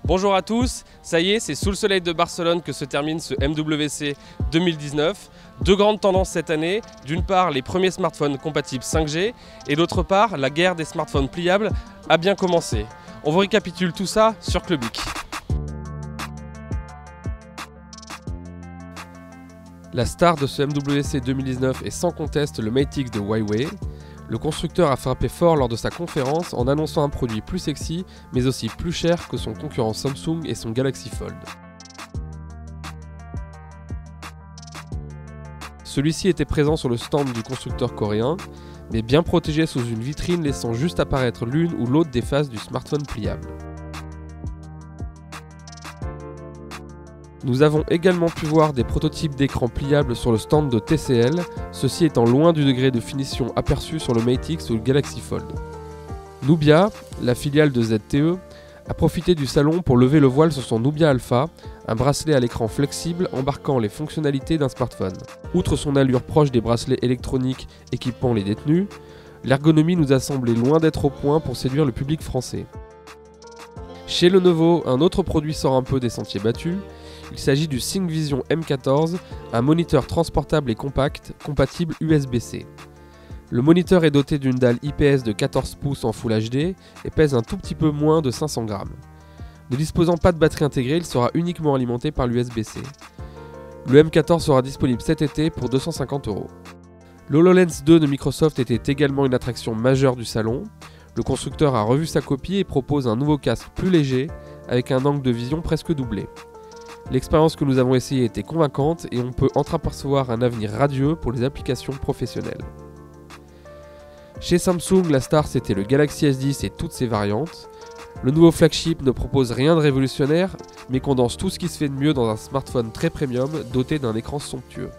Bonjour à tous, ça y est, c'est sous le soleil de Barcelone que se termine ce MWC 2019. Deux grandes tendances cette année, d'une part les premiers smartphones compatibles 5G et d'autre part la guerre des smartphones pliables a bien commencé. On vous récapitule tout ça sur Clubic. La star de ce MWC 2019 est sans conteste le Mate X de Huawei. Le constructeur a frappé fort lors de sa conférence en annonçant un produit plus sexy mais aussi plus cher que son concurrent Samsung et son Galaxy Fold. Celui-ci était présent sur le stand du constructeur coréen, mais bien protégé sous une vitrine laissant juste apparaître l'une ou l'autre des faces du smartphone pliable. Nous avons également pu voir des prototypes d'écran pliables sur le stand de TCL, ceci étant loin du degré de finition aperçu sur le Mate X ou le Galaxy Fold. Nubia, la filiale de ZTE, a profité du salon pour lever le voile sur son Nubia Alpha, un bracelet à l'écran flexible embarquant les fonctionnalités d'un smartphone. Outre son allure proche des bracelets électroniques équipant les détenus, l'ergonomie nous a semblé loin d'être au point pour séduire le public français. Chez Lenovo, un autre produit sort un peu des sentiers battus. Il s'agit du ThinkVision M14, un moniteur transportable et compact, compatible USB-C. Le moniteur est doté d'une dalle IPS de 14 pouces en Full HD et pèse un tout petit peu moins de 500 grammes. Ne disposant pas de batterie intégrée, il sera uniquement alimenté par l'USB-C. Le M14 sera disponible cet été pour 250 €. L'HoloLens 2 de Microsoft était également une attraction majeure du salon. Le constructeur a revu sa copie et propose un nouveau casque plus léger avec un angle de vision presque doublé. L'expérience que nous avons essayée était convaincante et on peut entreapercevoir un avenir radieux pour les applications professionnelles. Chez Samsung, la star c'était le Galaxy S10 et toutes ses variantes. Le nouveau flagship ne propose rien de révolutionnaire, mais condense tout ce qui se fait de mieux dans un smartphone très premium doté d'un écran somptueux.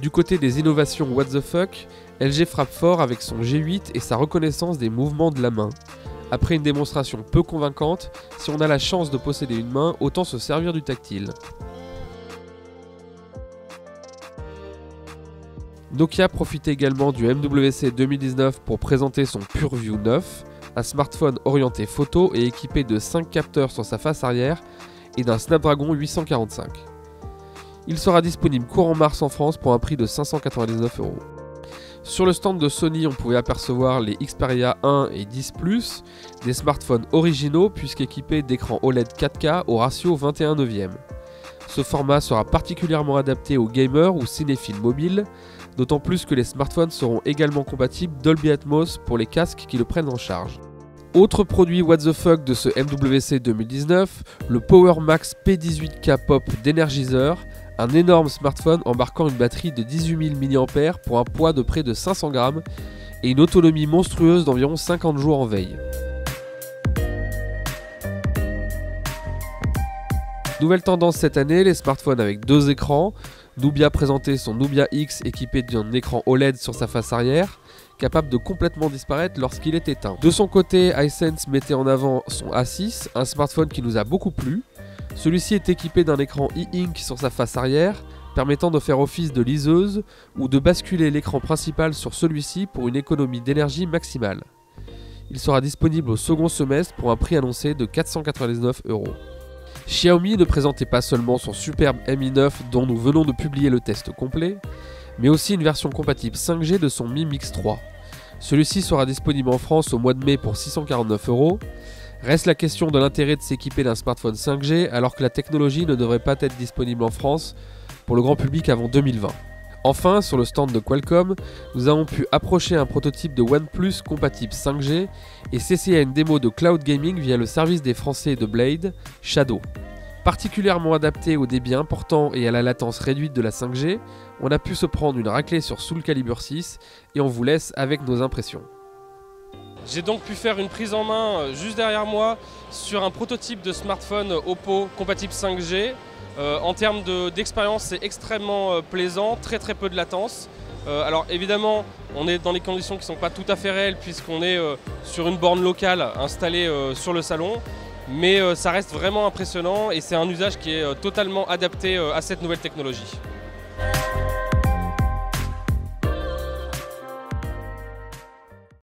Du côté des innovations what the fuck, LG frappe fort avec son G8 et sa reconnaissance des mouvements de la main. Après une démonstration peu convaincante, si on a la chance de posséder une main, autant se servir du tactile. Nokia profite également du MWC 2019 pour présenter son PureView 9, un smartphone orienté photo et équipé de 5 capteurs sur sa face arrière et d'un Snapdragon 845. Il sera disponible courant mars en France pour un prix de 599 €. Sur le stand de Sony, on pouvait apercevoir les Xperia 1 et 10+, des smartphones originaux puisqu'équipés d'écrans OLED 4K au ratio 21/9. Ce format sera particulièrement adapté aux gamers ou cinéphiles mobiles, d'autant plus que les smartphones seront également compatibles Dolby Atmos pour les casques qui le prennent en charge. Autre produit what the fuck de ce MWC 2019, le PowerMax P18K Pop d'Energizer, un énorme smartphone embarquant une batterie de 18 000 mAh pour un poids de près de 500 grammes et une autonomie monstrueuse d'environ 50 jours en veille. Nouvelle tendance cette année, les smartphones avec deux écrans. Nubia présentait son Nubia X équipé d'un écran OLED sur sa face arrière, capable de complètement disparaître lorsqu'il est éteint. De son côté, Hisense mettait en avant son A6, un smartphone qui nous a beaucoup plu. Celui-ci est équipé d'un écran e-ink sur sa face arrière, permettant de faire office de liseuse ou de basculer l'écran principal sur celui-ci pour une économie d'énergie maximale. Il sera disponible au second semestre pour un prix annoncé de 499 €. Xiaomi ne présentait pas seulement son superbe Mi 9 dont nous venons de publier le test complet, mais aussi une version compatible 5G de son Mi Mix 3. Celui-ci sera disponible en France au mois de mai pour 649 €. Reste la question de l'intérêt de s'équiper d'un smartphone 5G alors que la technologie ne devrait pas être disponible en France pour le grand public avant 2020. Enfin, sur le stand de Qualcomm, nous avons pu approcher un prototype de OnePlus compatible 5G et s'essayer à une démo de cloud gaming via le service des Français de Blade, Shadow. Particulièrement adapté au débit important et à la latence réduite de la 5G, on a pu se prendre une raclée sur Soul Calibur 6 et on vous laisse avec nos impressions. J'ai donc pu faire une prise en main juste derrière moi sur un prototype de smartphone Oppo compatible 5G. En termes d'expérience, c'est extrêmement plaisant, très peu de latence. Alors évidemment, on est dans des conditions qui ne sont pas tout à fait réelles puisqu'on est sur une borne locale installée sur le salon. Mais ça reste vraiment impressionnant et c'est un usage qui est totalement adapté à cette nouvelle technologie.